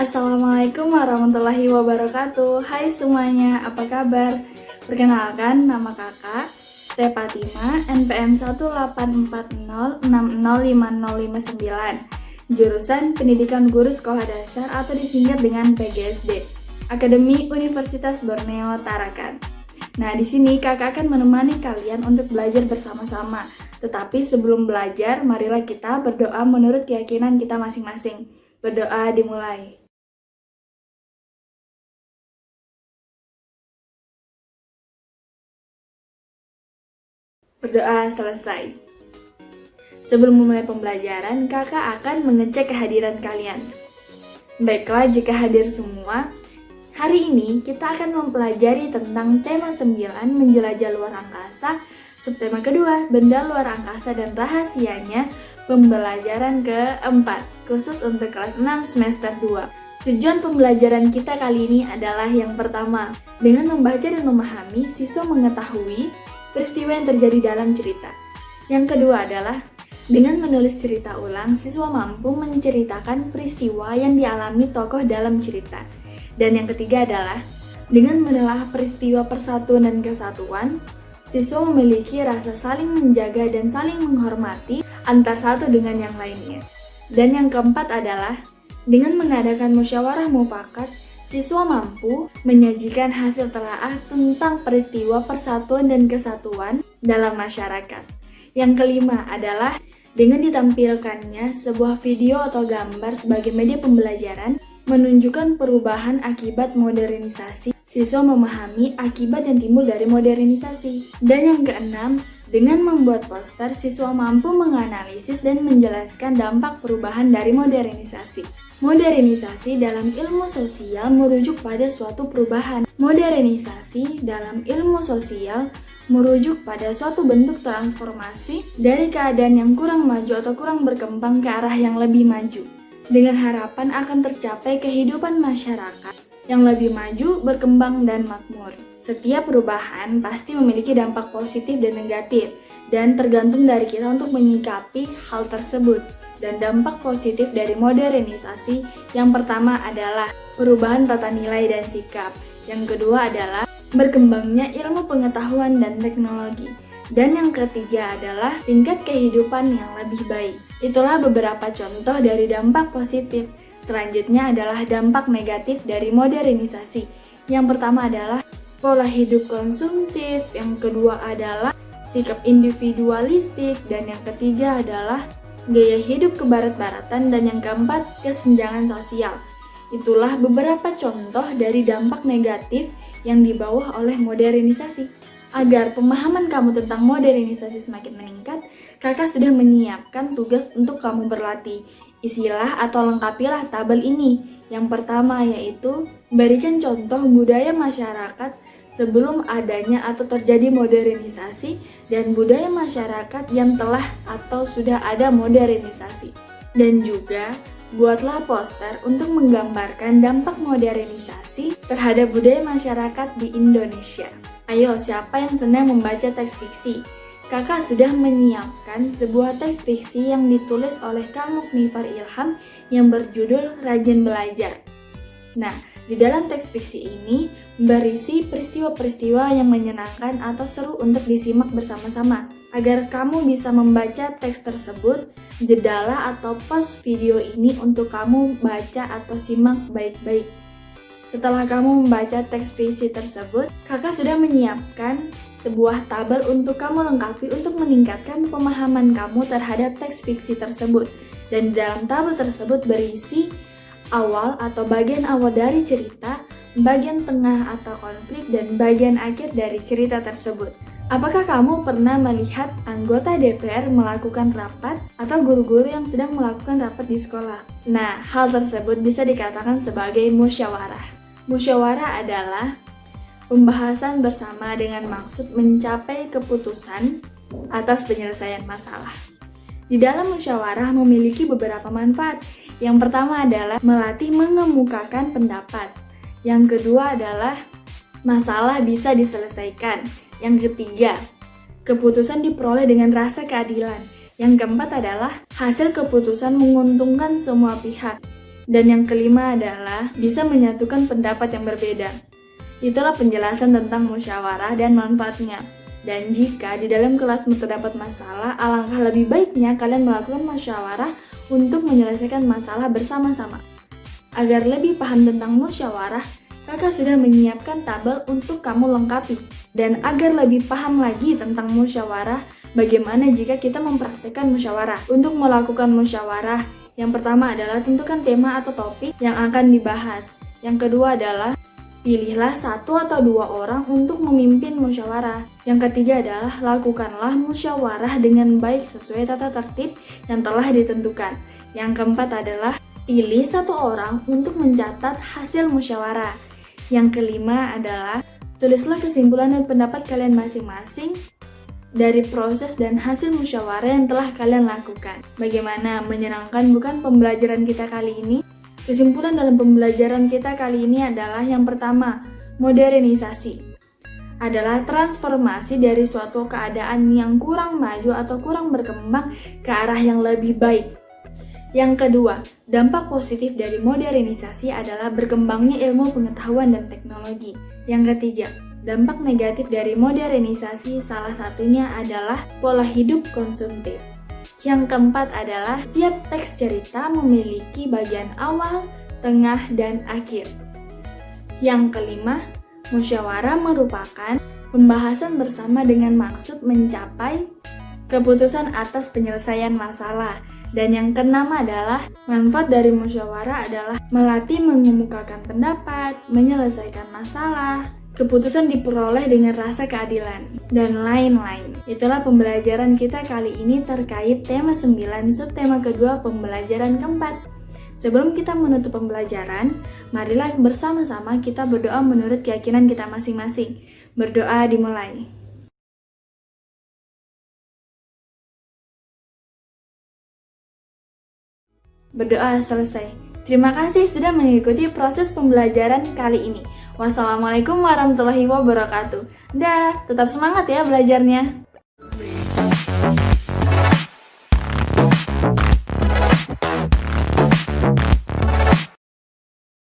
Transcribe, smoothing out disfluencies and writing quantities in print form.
Assalamualaikum warahmatullahi wabarakatuh. Hai semuanya, apa kabar? Perkenalkan, nama kakak Stepatima, NPM 18406050559, jurusan Pendidikan Guru Sekolah Dasar atau disingkat dengan PGSD, Akademi Universitas Borneo Tarakan. Nah, di sini kakak akan menemani kalian untuk belajar bersama-sama. Tetapi sebelum belajar, marilah kita berdoa menurut keyakinan kita masing-masing. Berdoa dimulai. Berdoa selesai. Sebelum memulai pembelajaran, kakak akan mengecek kehadiran kalian. Baiklah, jika hadir semua, hari ini kita akan mempelajari tentang tema 9, menjelajah luar angkasa, subtema kedua, benda luar angkasa dan rahasianya, pembelajaran keempat, khusus untuk kelas 6 semester 2. Tujuan pembelajaran kita kali ini adalah yang pertama, dengan membaca dan memahami, siswa mengetahui peristiwa yang terjadi dalam cerita. Yang kedua adalah dengan menulis cerita ulang, siswa mampu menceritakan peristiwa yang dialami tokoh dalam cerita. Dan yang ketiga adalah dengan menelaah peristiwa persatuan dan kesatuan, siswa memiliki rasa saling menjaga dan saling menghormati antara satu dengan yang lainnya. Dan yang keempat adalah dengan mengadakan musyawarah mufakat, siswa mampu menyajikan hasil telaah tentang peristiwa persatuan dan kesatuan dalam masyarakat. Yang kelima adalah dengan ditampilkannya sebuah video atau gambar sebagai media pembelajaran menunjukkan perubahan akibat modernisasi. Siswa memahami akibat yang timbul dari modernisasi. Dan yang keenam, dengan membuat poster, siswa mampu menganalisis dan menjelaskan dampak perubahan dari modernisasi. Modernisasi dalam ilmu sosial merujuk pada suatu perubahan. Modernisasi dalam ilmu sosial merujuk pada suatu bentuk transformasi dari keadaan yang kurang maju atau kurang berkembang ke arah yang lebih maju, dengan harapan akan tercapai kehidupan masyarakat yang lebih maju, berkembang, dan makmur. Setiap perubahan pasti memiliki dampak positif dan negatif, dan tergantung dari kita untuk menyikapi hal tersebut. Dan dampak positif dari modernisasi yang pertama adalah perubahan tata nilai dan sikap. Yang kedua adalah berkembangnya ilmu pengetahuan dan teknologi. Dan yang ketiga adalah tingkat kehidupan yang lebih baik. Itulah beberapa contoh dari dampak positif. Selanjutnya adalah dampak negatif dari modernisasi. Yang pertama adalah pola hidup konsumtif, yang kedua adalah sikap individualistik, dan yang ketiga adalah gaya hidup kebarat-baratan, dan yang keempat kesenjangan sosial. Itulah beberapa contoh dari dampak negatif yang dibawa oleh modernisasi. Agar pemahaman kamu tentang modernisasi semakin meningkat, kakak sudah menyiapkan tugas untuk kamu berlatih. Isilah atau lengkapilah tabel ini. Yang pertama yaitu berikan contoh budaya masyarakat sebelum adanya atau terjadi modernisasi dan budaya masyarakat yang telah atau sudah ada modernisasi. Dan juga buatlah poster untuk menggambarkan dampak modernisasi terhadap budaya masyarakat di Indonesia. Ayo, siapa yang senang membaca teks fiksi? Kakak sudah menyiapkan sebuah teks fiksi yang ditulis oleh Kang Muknifar Ilham yang berjudul Rajin Belajar. Nah, di dalam teks fiksi ini berisi peristiwa-peristiwa yang menyenangkan atau seru untuk disimak bersama-sama. Agar kamu bisa membaca teks tersebut, jadalah atau pause video ini untuk kamu baca atau simak baik-baik. Setelah kamu membaca teks fiksi tersebut, kakak sudah menyiapkan sebuah tabel untuk kamu lengkapi untuk meningkatkan pemahaman kamu terhadap teks fiksi tersebut. Dan di dalam tabel tersebut berisi awal atau bagian awal dari cerita, bagian tengah atau konflik, dan bagian akhir dari cerita tersebut. Apakah kamu pernah melihat anggota DPR melakukan rapat atau guru-guru yang sedang melakukan rapat di sekolah? Nah, hal tersebut bisa dikatakan sebagai musyawarah. Musyawarah adalah pembahasan bersama dengan maksud mencapai keputusan atas penyelesaian masalah. Di dalam musyawarah memiliki beberapa manfaat. Yang pertama adalah melatih mengemukakan pendapat. Yang kedua adalah masalah bisa diselesaikan. Yang ketiga, keputusan diperoleh dengan rasa keadilan. Yang keempat adalah hasil keputusan menguntungkan semua pihak. Dan yang kelima adalah bisa menyatukan pendapat yang berbeda. Itulah penjelasan tentang musyawarah dan manfaatnya. Dan jika di dalam kelasmu terdapat masalah, alangkah lebih baiknya kalian melakukan musyawarah untuk menyelesaikan masalah bersama-sama. Agar lebih paham tentang musyawarah, kakak sudah menyiapkan tabel untuk kamu lengkapi. Dan agar lebih paham lagi tentang musyawarah, bagaimana jika kita mempraktikkan musyawarah? Untuk melakukan musyawarah, yang pertama adalah tentukan tema atau topik yang akan dibahas. Yang kedua adalah pilihlah 1 atau 2 orang untuk memimpin musyawarah. Yang ketiga adalah lakukanlah musyawarah dengan baik sesuai tata tertib yang telah ditentukan. Yang keempat adalah pilih 1 orang untuk mencatat hasil musyawarah. Yang kelima adalah tulislah kesimpulan dan pendapat kalian masing-masing dari proses dan hasil musyawarah yang telah kalian lakukan. Bagaimana? Menyenangkan bukan pembelajaran kita kali ini? Kesimpulan dalam pembelajaran kita kali ini adalah yang pertama, modernisasi adalah transformasi dari suatu keadaan yang kurang maju atau kurang berkembang ke arah yang lebih baik. Yang kedua, dampak positif dari modernisasi adalah berkembangnya ilmu pengetahuan dan teknologi. Yang ketiga, dampak negatif dari modernisasi salah satunya adalah pola hidup konsumtif. Yang keempat adalah tiap teks cerita memiliki bagian awal, tengah, dan akhir. Yang kelima, musyawarah merupakan pembahasan bersama dengan maksud mencapai keputusan atas penyelesaian masalah. Dan yang keenam adalah manfaat dari musyawarah adalah melatih mengemukakan pendapat, menyelesaikan masalah, keputusan diperoleh dengan rasa keadilan, dan lain-lain. Itulah pembelajaran kita kali ini terkait tema 9 subtema kedua pembelajaran keempat. Sebelum kita menutup pembelajaran, marilah bersama-sama kita berdoa menurut keyakinan kita masing-masing. Berdoa dimulai. Berdoa selesai. Terima kasih sudah mengikuti proses pembelajaran kali ini. Wassalamualaikum warahmatullahi wabarakatuh. Dah, tetap semangat ya belajarnya.